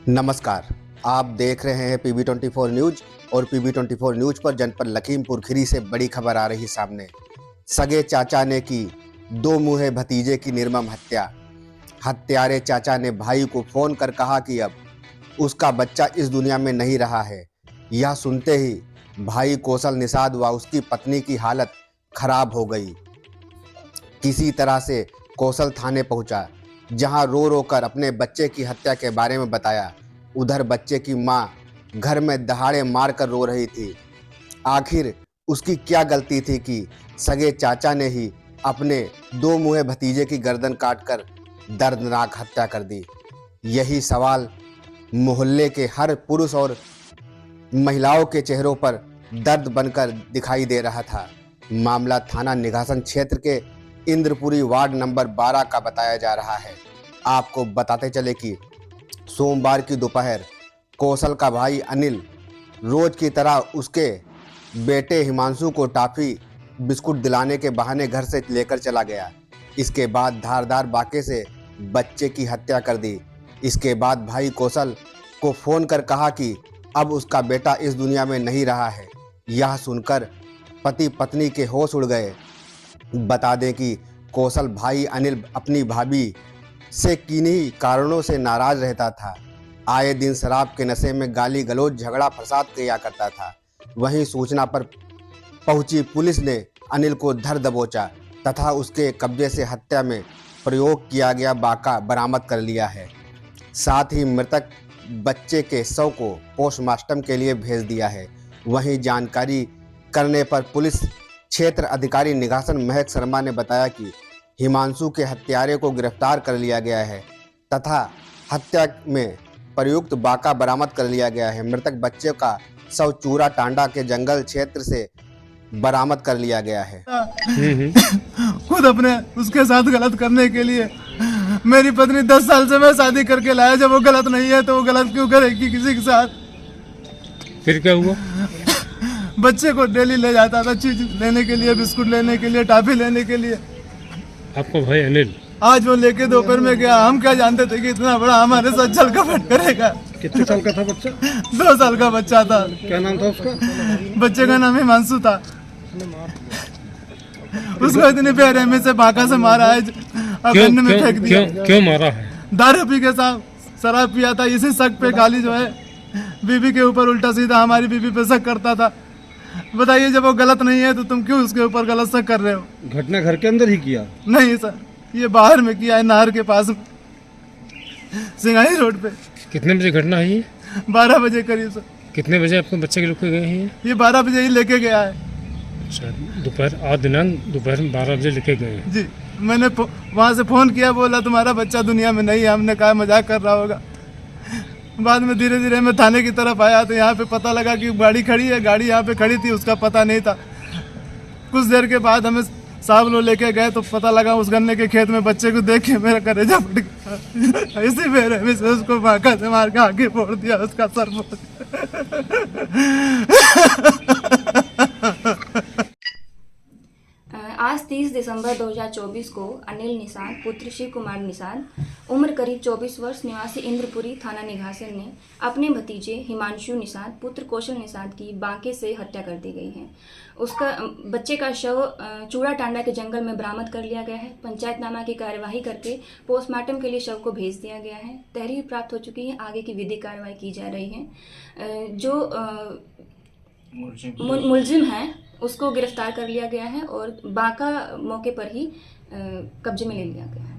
नमस्कार, आप देख रहे हैं PB24 न्यूज और PB24 न्यूज पर जनपद लखीमपुर खीरी से बड़ी खबर आ रही सामने। सगे चाचा ने की दो मुँहे भतीजे की निर्मम हत्या। हत्यारे चाचा ने भाई को फोन कर कहा कि अब उसका बच्चा इस दुनिया में नहीं रहा है। यह सुनते ही भाई कौशल निषाद व उसकी पत्नी की हालत खराब हो गई। किसी तरह से कौशल थाने पहुंचा, जहां रो रो कर अपने बच्चे की हत्या के बारे में बताया। उधर बच्चे की मां घर में दहाड़े मार कर रो रही थी। आखिर उसकी क्या गलती थी कि सगे चाचा ने ही अपने दो मुँहे भतीजे की गर्दन काटकर दर्दनाक हत्या कर दी। यही सवाल मोहल्ले के हर पुरुष और महिलाओं के चेहरों पर दर्द बनकर दिखाई दे रहा था। मामला थाना निघासन क्षेत्र के इंद्रपुरी वार्ड नंबर 12 का बताया जा रहा है। आपको बताते चले कि सोमवार की दोपहर कौशल का भाई अनिल रोज की तरह उसके बेटे हिमांशु को टॉफी बिस्कुट दिलाने के बहाने घर से लेकर चला गया। इसके बाद धारदार बाके से बच्चे की हत्या कर दी। इसके बाद भाई कौशल को फोन कर कहा कि अब उसका बेटा इस दुनिया में नहीं रहा है। यह सुनकर पति पत्नी के होश उड़ गए। बता दें कि कौशल भाई अनिल अपनी भाभी से किन्हीं कारणों से नाराज रहता था। आए दिन शराब के नशे में गाली गलौज झगड़ा फसाद किया करता था। वहीं सूचना पर पहुंची पुलिस ने अनिल को धर दबोचा तथा उसके कब्जे से हत्या में प्रयोग किया गया बाका बरामद कर लिया है। साथ ही मृतक बच्चे के शव को पोस्टमार्टम के लिए भेज दिया है। वहीं जानकारी करने पर पुलिस क्षेत्र अधिकारी निघासन महक शर्मा ने बताया कि हिमांशु के हत्यारे को गिरफ्तार कर लिया गया है तथा हत्या में प्रयुक्त बाका बरामद कर लिया गया है। मृतक बच्चे का शव चूरा टांडा के जंगल क्षेत्र से बरामद कर लिया गया है। खुद अपने उसके साथ गलत करने के लिए मेरी पत्नी 10 साल से मैं शादी करके लाया। जब वो गलत नहीं है तो वो गलत क्यों करेगी किसी के साथ? फिर क्या हुआ? बच्चे को डेली ले जाता था चीज लेने के लिए, बिस्कुट लेने के लिए, टॉफी लेने के लिए। आपका भाई अनिल आज वो लेके दोपहर में गया। हम क्या जानते थे कि इतना बड़ा हमारे साथ छल कपट करेगा। कितने साल का था बच्चा? 2 साल का बच्चा था। क्या नाम था उसका? बच्चे का नाम हिमांशु था। उसको इतनी बेरहमी से बाका से मारा है, गन्ने में फेंक दिया। क्यों मारा है? दारू पी के साथ शराब पिया था। इसी शक पे गाली जो है बीबी के ऊपर उल्टा सीधा हमारी बीबी पे शक करता था। बताइए, जब वो गलत नहीं है तो तुम क्यों उसके ऊपर गलत शक कर रहे हो? घटना घर के अंदर ही किया? नहीं सर, ये बाहर में किया है, नहर के पास सिंगाई रोड पे। कितने बजे घटना है ये? 12 बजे करीब सर। कितने बजे आपको बच्चे के लेके गए हैं? ये 12 बजे ही लेके गया है। अच्छा, दोपहर 8 दिनांक दोपहर में 12 बजे लेके गए हैं। जी, मैंने वहाँ से फ़ोन किया, बोला तुम्हारा बच्चा दुनिया में नहीं है। हमने कहा मजाक कर रहा होगा। बाद में धीरे धीरे मैं थाने की तरफ आया तो यहाँ पे पता लगा कि गाड़ी खड़ी है। गाड़ी यहाँ पे खड़ी थी, उसका पता नहीं था। कुछ देर के बाद हमें साहब लोग लेके गए तो पता लगा उस गन्ने के खेत में बच्चे को देख के मेरा कलेजा फट गया। इसी बेरहमी से उसको बाका से मार के आगे फोड़ दिया, उसका सर फोड़ आज 30 दिसंबर 2024 को अनिल निषाद पुत्र शिव कुमार निषाद उम्र करीब 24 वर्ष निवासी इंद्रपुरी थाना निघासन ने अपने भतीजे हिमांशु निषाद पुत्र कौशल निषाद की बांके से हत्या कर दी गई है। उसका बच्चे का शव चूड़ा टांडा के जंगल में बरामद कर लिया गया है। पंचायतनामा की कार्यवाही करके पोस्टमार्टम के लिए शव को भेज दिया गया है। तहरीर प्राप्त हो चुकी है, आगे की विधिक कार्रवाई की जा रही है। जो मुलजिम है उसको गिरफ्तार कर लिया गया है और बाका मौके पर ही कब्जे में ले लिया गया है।